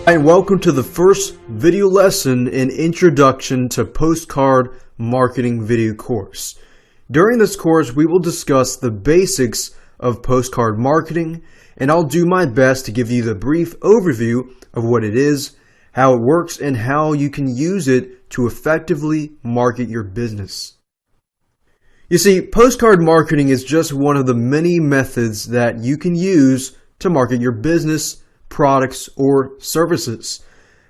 And welcome to the first video lesson in Introduction to Postcard Marketing video course. During this course, we will discuss the basics of postcard marketing, and I'll do my best to give you the brief overview of what it is, how it works, and how you can use it to effectively market your business. You see, postcard marketing is just one of the many methods that you can use to market your business, products, or services.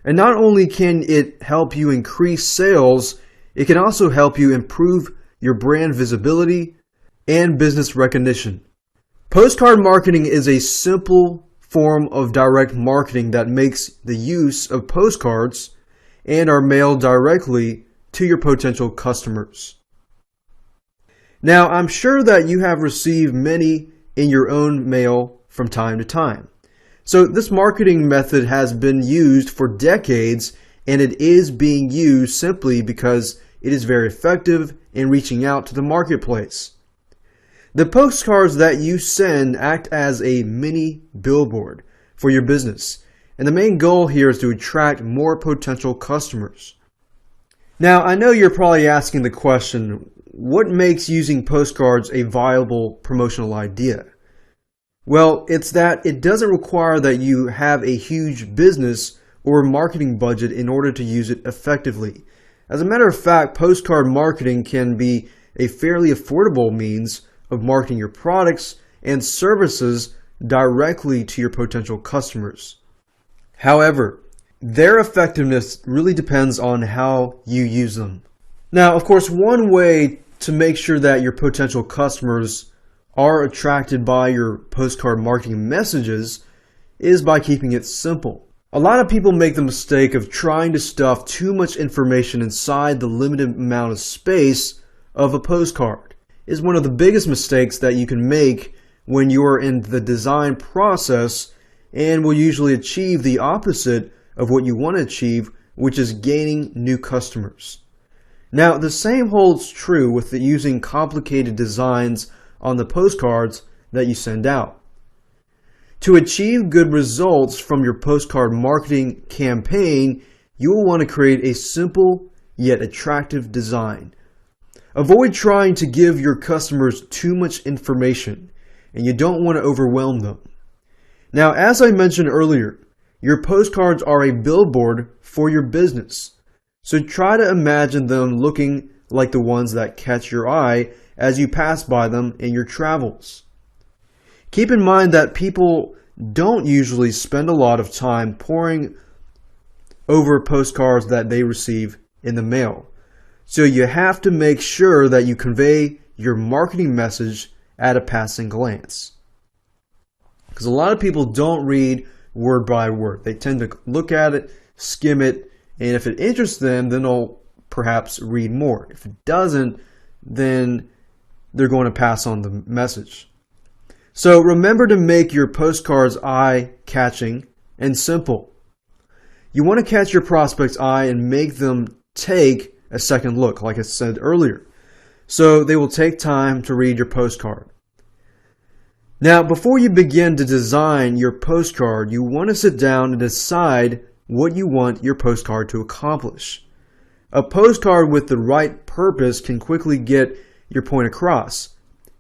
And not only can it help you increase sales, it can also help you improve your brand visibility and business recognition. Postcard marketing is a simple form of direct marketing that makes the use of postcards and are mailed directly to your potential customers. Now, I'm sure that you have received many in your own mail from time to time. So this marketing method has been used for decades, and it is being used simply because it is very effective in reaching out to the marketplace. The postcards that you send act as a mini billboard for your business, and the main goal here is to attract more potential customers. Now, I know you're probably asking the question, what makes using postcards a viable promotional idea? Well, it's that it doesn't require that you have a huge business or marketing budget in order to use it effectively. As a matter of fact, postcard marketing can be a fairly affordable means of marketing your products and services directly to your potential customers. However, their effectiveness really depends on how you use them. Now, of course, one way to make sure that your potential customers are attracted by your postcard marketing messages is by keeping it simple. A lot of people make the mistake of trying to stuff too much information inside the limited amount of space of a postcard. It's one of the biggest mistakes that you can make when you're in the design process, and will usually achieve the opposite of what you want to achieve, which is gaining new customers. Now, the same holds true with using complicated designs on the postcards that you send out. To achieve good results from your postcard marketing campaign, you will want to create a simple yet attractive design. Avoid trying to give your customers too much information, and you don't want to overwhelm them. Now, as I mentioned earlier, your postcards are a billboard for your business. So try to imagine them looking like the ones that catch your eye as you pass by them in your travels. Keep in mind that people don't usually spend a lot of time poring over postcards that they receive in the mail. So you have to make sure that you convey your marketing message at a passing glance. Because a lot of people don't read word by word. They tend to look at it, skim it, and if it interests them, then they'll perhaps read more. If it doesn't, then they're going to pass on the message. So remember to make your postcards eye-catching and simple. You want to catch your prospect's eye and make them take a second look, like I said earlier. So they will take time to read your postcard. Now, before you begin to design your postcard, you want to sit down and decide what you want your postcard to accomplish. A postcard with the right purpose can quickly get your point across.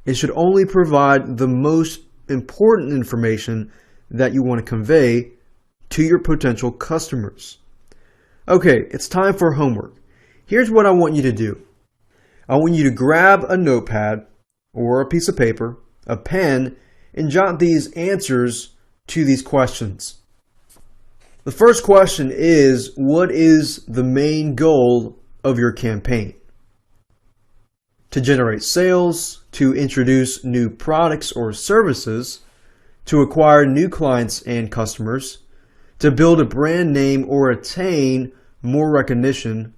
It should only provide the most important information that you want to convey to your potential customers. Okay, it's time for homework. Here's what I want you to do. I want you to grab a notepad or a piece of paper, a pen, and jot these answers to these questions. The first question is, what is the main goal of your campaign? To generate sales, to introduce new products or services, to acquire new clients and customers, to build a brand name or attain more recognition,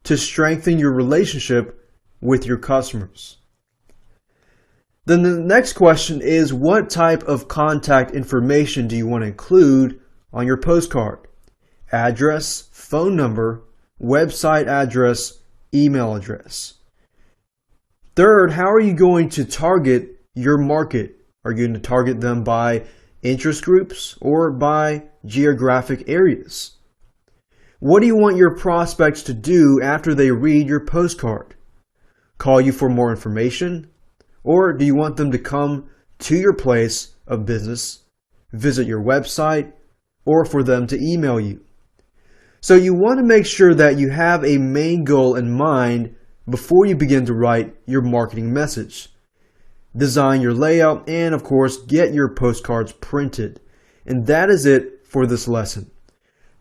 to strengthen your relationship with your customers. Then the next question is, what type of contact information do you want to include on your postcard? Address, phone number, website address, email address. Third, how are you going to target your market? Are you going to target them by interest groups, or by geographic areas? What do you want your prospects to do after they read your postcard? Call you for more information? Or do you want them to come to your place of business, visit your website, or for them to email you? So you want to make sure that you have a main goal in mind before you begin to write your marketing message. Design your layout and, of course, get your postcards printed. And that is it for this lesson.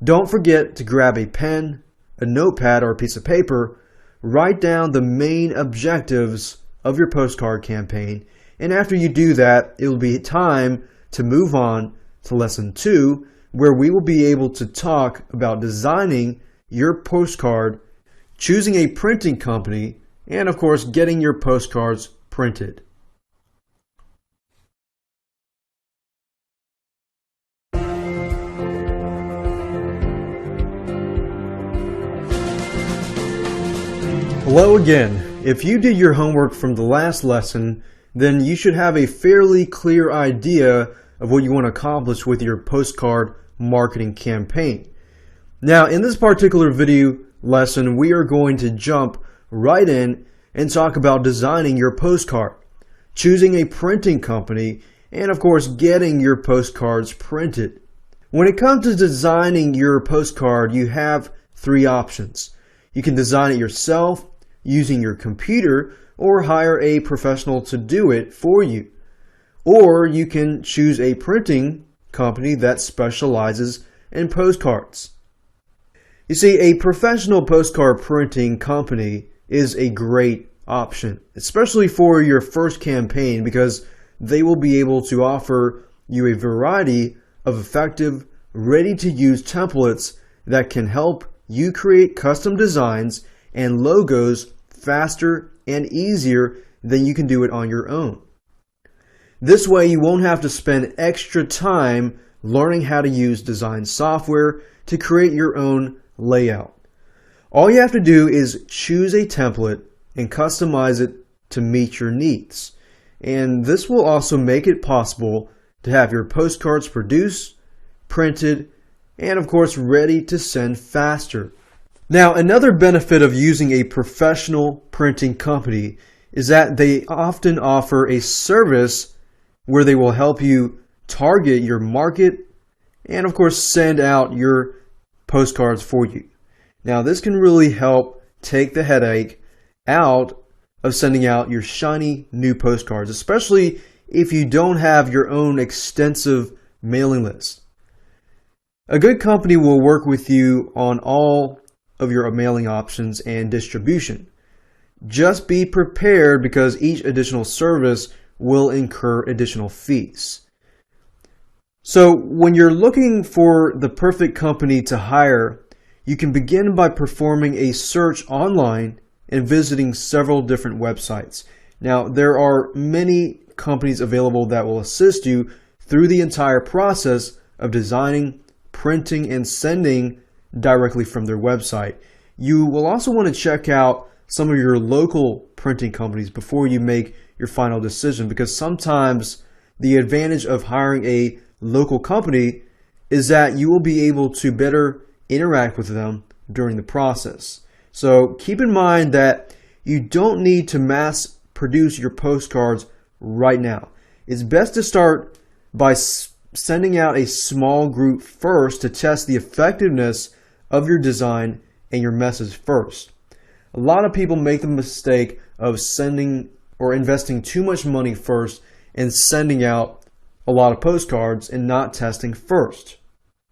Don't forget to grab a pen, a notepad, or a piece of paper. Write down the main objectives of your postcard campaign. And after you do that, it will be time to move on to lesson 2, where we will be able to talk about designing your postcard, choosing a printing company, and of course, getting your postcards printed. Hello again. If you did your homework from the last lesson, then you should have a fairly clear idea of what you want to accomplish with your postcard marketing campaign. Now, in this particular video lesson, we are going to jump right in and talk about designing your postcard, choosing a printing company, and of course, getting your postcards printed. When it comes to designing your postcard, you have 3 options. You can design it yourself using your computer or hire a professional to do it for you. Or you can choose a printing company that specializes in postcards. You see, a professional postcard printing company is a great option, especially for your first campaign, because they will be able to offer you a variety of effective, ready-to-use templates that can help you create custom designs and logos faster and easier than you can do it on your own. This way you won't have to spend extra time learning how to use design software to create your own layout. All you have to do is choose a template and customize it to meet your needs. And this will also make it possible to have your postcards produced, printed, and of course ready to send faster. Now, another benefit of using a professional printing company is that they often offer a service where they will help you target your market and of course send out your postcards for you. Now, this can really help take the headache out of sending out your shiny new postcards, especially if you don't have your own extensive mailing list. A good company will work with you on all of your mailing options and distribution. Just be prepared because each additional service will incur additional fees. So when you're looking for the perfect company to hire, you can begin by performing a search online and visiting several different websites. Now, there are many companies available that will assist you through the entire process of designing, printing, and sending directly from their website. You will also want to check out some of your local printing companies before you make your final decision, because sometimes the advantage of hiring a local company is that you will be able to better interact with them during the process. So keep in mind that you don't need to mass produce your postcards right now. It's best to start by sending out a small group first to test the effectiveness of your design and your message first. A lot of people make the mistake of sending or investing too much money first and sending out a lot of postcards and not testing first.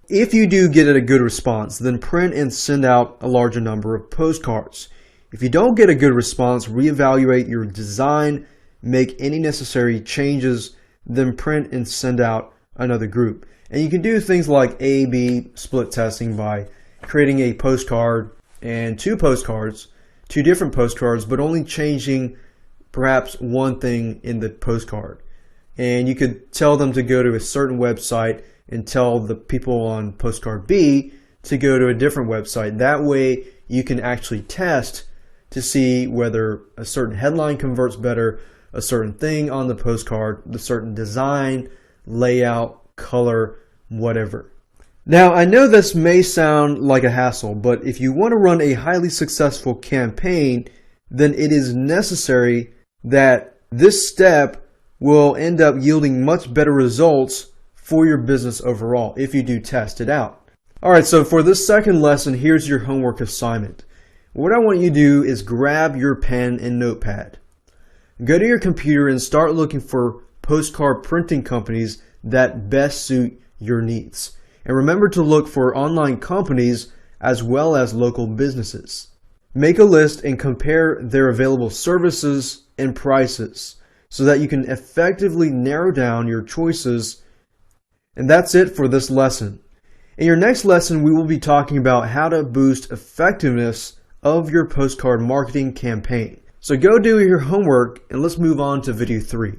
If you do get a good response, then print and send out a larger number of postcards. If you don't get a good response, reevaluate your design, make any necessary changes, then print and send out another group. And you can do things like A/B split testing by creating a postcard and 2 postcards, 2 different postcards, but only changing perhaps one thing in the postcard. And you could tell them to go to a certain website and tell the people on postcard B to go to a different website. That way you can actually test to see whether a certain headline converts better, a certain thing on the postcard, the certain design, layout, color, whatever. Now, I know this may sound like a hassle, but if you want to run a highly successful campaign, then it is necessary that this step will end up yielding much better results for your business overall if you do test it out. Alright, so for this second lesson, here's your homework assignment. What I want you to do is grab your pen and notepad. Go to your computer and start looking for postcard printing companies that best suit your needs. And remember to look for online companies as well as local businesses. Make a list and compare their available services and prices so that you can effectively narrow down your choices. And that's it for this lesson. In your next lesson, we will be talking about how to boost effectiveness of your postcard marketing campaign. So go do your homework and let's move on to video 3.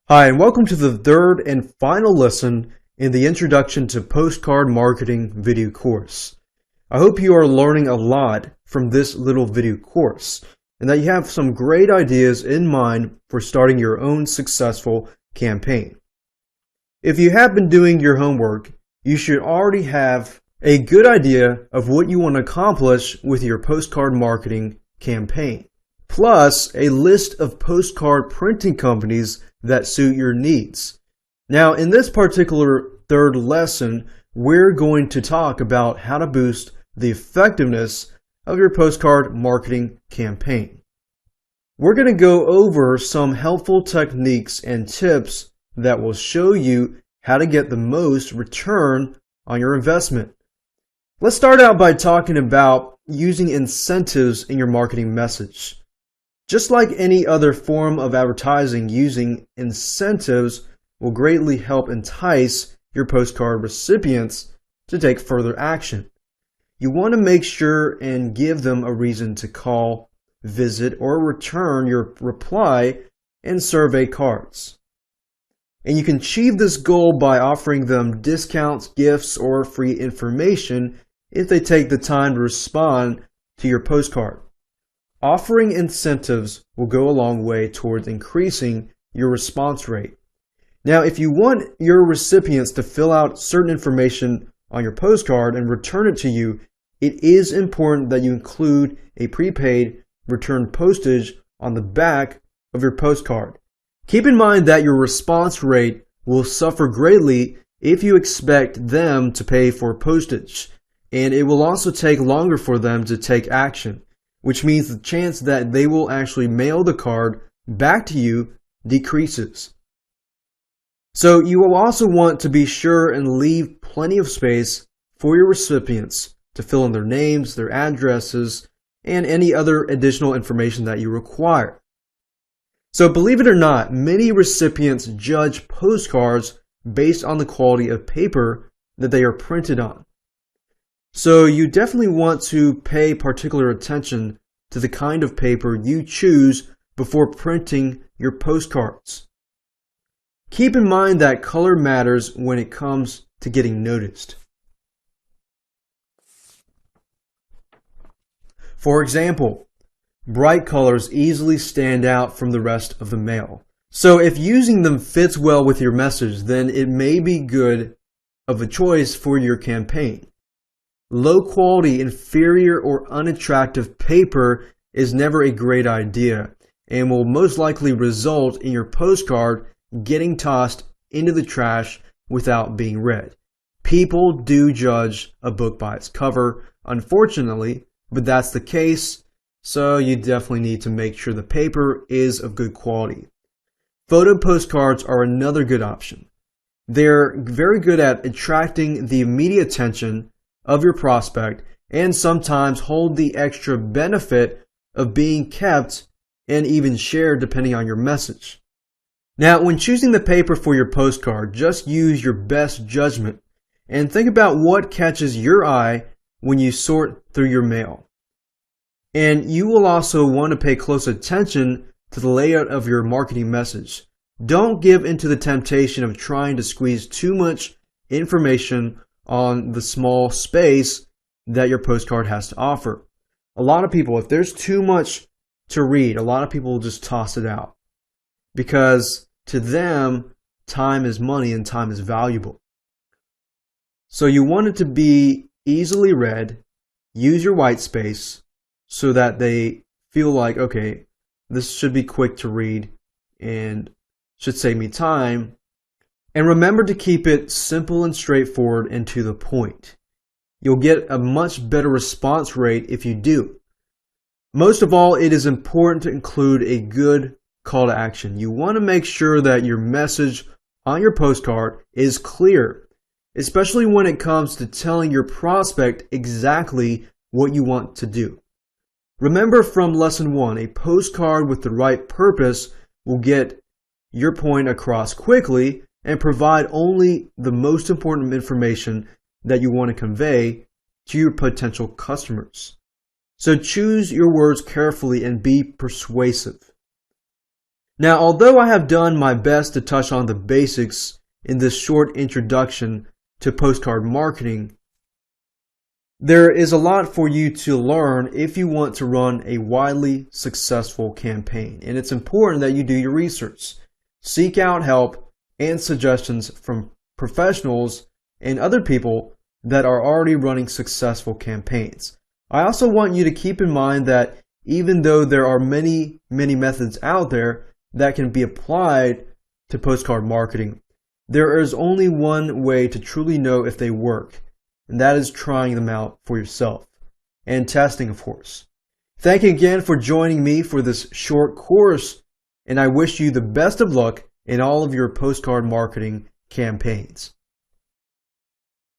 Hi, and welcome to the third and final lesson in the Introduction to Postcard Marketing video course. I hope you are learning a lot from this little video course and that you have some great ideas in mind for starting your own successful campaign. If you have been doing your homework, you should already have a good idea of what you want to accomplish with your postcard marketing campaign, plus a list of postcard printing companies that suit your needs. Now, in this particular third lesson, we're going to talk about how to boost the effectiveness of your postcard marketing campaign. We're going to go over some helpful techniques and tips that will show you how to get the most return on your investment. Let's start out by talking about using incentives in your marketing message. Just like any other form of advertising, using incentives will greatly help entice your postcard recipients to take further action. You want to make sure and give them a reason to call, visit, or return your reply and survey cards. And you can achieve this goal by offering them discounts, gifts, or free information if they take the time to respond to your postcard. Offering incentives will go a long way towards increasing your response rate. Now, if you want your recipients to fill out certain information on your postcard and return it to you, it is important that you include a prepaid return postage on the back of your postcard. Keep in mind that your response rate will suffer greatly if you expect them to pay for postage, and it will also take longer for them to take action, which means the chance that they will actually mail the card back to you decreases. So you will also want to be sure and leave plenty of space for your recipients to fill in their names, their addresses, and any other additional information that you require. So believe it or not, many recipients judge postcards based on the quality of paper that they are printed on. So you definitely want to pay particular attention to the kind of paper you choose before printing your postcards. Keep in mind that color matters when it comes to getting noticed. For example, bright colors easily stand out from the rest of the mail. So if using them fits well with your message, then it may be good of a choice for your campaign. Low quality, inferior, or unattractive paper is never a great idea and will most likely result in your postcard getting tossed into the trash without being read. People do judge a book by its cover, unfortunately, but that's the case, so you definitely need to make sure the paper is of good quality. Photo postcards are another good option. They're very good at attracting the immediate attention of your prospect and sometimes hold the extra benefit of being kept and even shared depending on your message. Now, when choosing the paper for your postcard, just use your best judgment and think about what catches your eye when you sort through your mail. And you will also want to pay close attention to the layout of your marketing message. Don't give into the temptation of trying to squeeze too much information on the small space that your postcard has to offer. A lot of people, if there's too much to read, a lot of people will just toss it out because to them, time is money and time is valuable. So you want it to be easily read. Use your white space so that they feel like, okay, this should be quick to read and should save me time. And remember to keep it simple and straightforward and to the point. You'll get a much better response rate if you do. Most of all, it is important to include a good call to action. You want to make sure that your message on your postcard is clear, especially when it comes to telling your prospect exactly what you want to do. Remember from lesson 1, a postcard with the right purpose will get your point across quickly and provide only the most important information that you want to convey to your potential customers. So choose your words carefully and be persuasive. Now, although I have done my best to touch on the basics in this short introduction to postcard marketing, there is a lot for you to learn if you want to run a widely successful campaign. And it's important that you do your research. Seek out help and suggestions from professionals and other people that are already running successful campaigns. I also want you to keep in mind that even though there are many methods out there that can be applied to postcard marketing, there is only one way to truly know if they work, and that is trying them out for yourself and testing, of course. Thank you again for joining me for this short course, and I wish you the best of luck in all of your postcard marketing campaigns.